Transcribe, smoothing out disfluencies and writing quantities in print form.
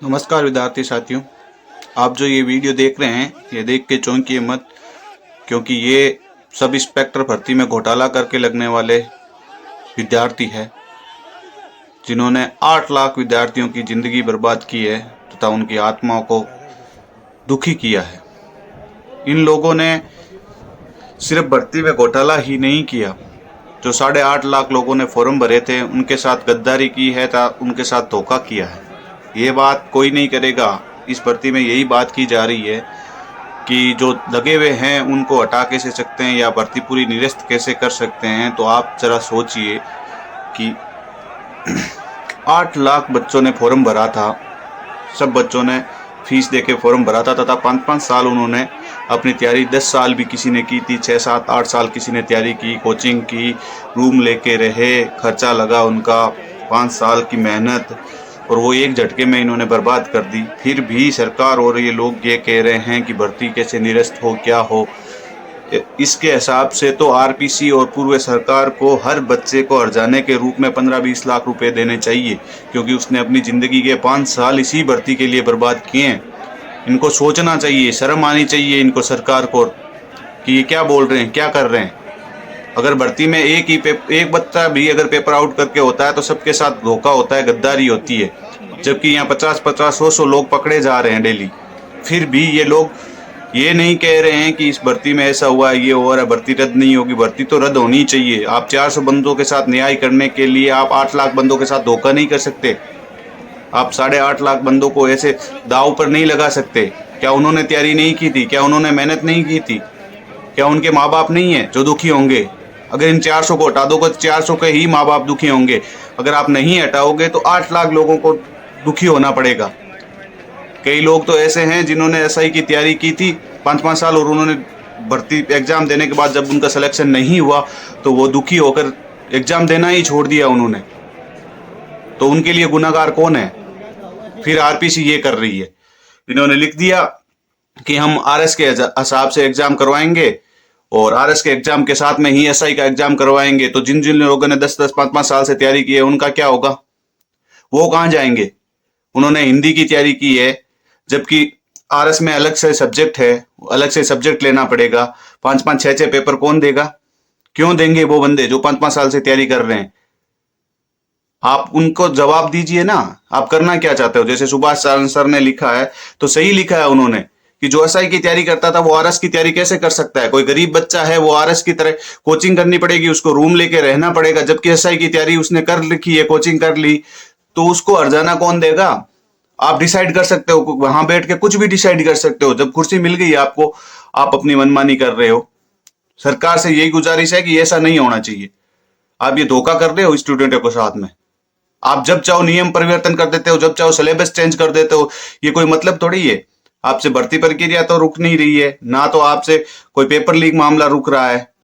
नमस्कार विद्यार्थी साथियों, आप जो ये वीडियो देख रहे हैं ये देख के चौंकिए मत, क्योंकि ये सब इंस्पेक्टर भर्ती में घोटाला करके लगने वाले विद्यार्थी है जिन्होंने 8 लाख विद्यार्थियों की ज़िंदगी बर्बाद की है तथा उनकी आत्माओं को दुखी किया है। इन लोगों ने सिर्फ भर्ती में घोटाला ही नहीं किया, जो 8.5 लाख लोगों ने फॉर्म भरे थे उनके साथ गद्दारी की है तथा उनके साथ धोखा किया है। ये बात कोई नहीं करेगा। इस भर्ती में यही बात की जा रही है कि जो लगे हुए हैं उनको हटा कैसे सकते हैं या भर्ती पूरी निरस्त कैसे कर सकते हैं। तो आप जरा सोचिए कि 8 लाख बच्चों ने फॉर्म भरा था, सब बच्चों ने फीस दे के फॉर्म भरा था तथा 5-5 साल उन्होंने अपनी तैयारी, 10 साल भी किसी ने की थी, 6-7-8 साल किसी ने तैयारी की, कोचिंग की, रूम लेके रहे, खर्चा लगा उनका, 5 साल की मेहनत, और वो एक झटके में इन्होंने बर्बाद कर दी। फिर भी सरकार और ये लोग ये कह रहे हैं कि भर्ती कैसे निरस्त हो, क्या हो। इसके हिसाब से तो आरपीसी और पूर्व सरकार को हर बच्चे को हर्जाने के रूप में 15-20 लाख रुपए देने चाहिए, क्योंकि उसने अपनी ज़िंदगी के 5 साल इसी भर्ती के लिए बर्बाद किए हैं। इनको सोचना चाहिए, शर्म आनी चाहिए इनको सरकार को कि ये क्या बोल रहे हैं, क्या कर रहे हैं। अगर भर्ती में एक बच्चा भी अगर पेपर आउट करके होता है तो सबके साथ धोखा होता है, गद्दारी होती है, जबकि यहाँ 50-50, 100-100 लोग पकड़े जा रहे हैं डेली। फिर भी ये लोग ये नहीं कह रहे हैं कि इस भर्ती में ऐसा हुआ है, ये हो रहा है, भर्ती रद्द नहीं होगी। भर्ती तो रद्द होनी चाहिए। आप 400 बंदों के साथ न्याय करने के लिए आप 8 लाख बंदों के साथ धोखा नहीं कर सकते। आप 8.5 लाख बंदों को ऐसे दाव पर नहीं लगा सकते। क्या उन्होंने तैयारी नहीं की थी? क्या उन्होंने मेहनत नहीं की थी? क्या उनके माँ बाप नहीं है जो दुखी होंगे? अगर इन 400 को हटा दोगे तो 400 के ही माँ बाप दुखी होंगे। अगर आप नहीं हटाओगे तो 8 लाख लोगों को दुखी होना पड़ेगा। कई लोग तो ऐसे हैं जिन्होंने एसआई की तैयारी की थी 5-5 साल, और उन्होंने भर्ती एग्जाम देने के बाद जब उनका सिलेक्शन नहीं हुआ तो वो दुखी होकर एग्जाम देना ही छोड़ दिया उन्होंने। तो उनके लिए गुनाहगार कौन है? फिर आरपीसी ये कर रही है, इन्होंने लिख दिया कि हम आरएस के हिसाब से एग्जाम करवाएंगे और आरएस के एग्जाम के साथ में ही एसआई का एग्जाम करवाएंगे। तो जिन जिन लोगों ने 10-10, 5-5 साल से तैयारी की है उनका क्या होगा? वो कहाँ जाएंगे? उन्होंने हिंदी की तैयारी की है, जबकि आरएस में अलग से सब्जेक्ट है, अलग से सब्जेक्ट लेना पड़ेगा। 5-5, 6-6 पेपर कौन देगा? क्यों देंगे वो बंदे जो 5-5 साल से तैयारी कर रहे हैं? आप उनको जवाब दीजिए ना, आप करना क्या चाहते हो? जैसे सुभाष चरण सर ने लिखा है तो सही लिखा है उन्होंने कि जो एसआई की तैयारी करता था वो आरएस की तैयारी कैसे कर सकता है? कोई गरीब बच्चा है वो आरएस की तरह कोचिंग करनी पड़ेगी, उसको रूम लेके रहना पड़ेगा, जबकि एसआई की तैयारी उसने कर लिखी है, कोचिंग कर ली, तो उसको हर्जाना कौन देगा? आप डिसाइड कर सकते हो, वहां बैठ के कुछ भी डिसाइड कर सकते हो। जब कुर्सी मिल गई आपको, आप अपनी मनमानी कर रहे हो। सरकार से यही गुजारिश है कि ऐसा नहीं होना चाहिए। आप ये धोखा कर रहे हो स्टूडेंटों के साथ में। आप जब चाहो नियम परिवर्तन कर देते हो, जब चाहो सिलेबस चेंज कर देते हो। ये कोई मतलब थोड़ी है। आपसे भर्ती प्रक्रिया तो रुक नहीं रही है, ना तो आपसे कोई पेपर लीक मामला रुक रहा है।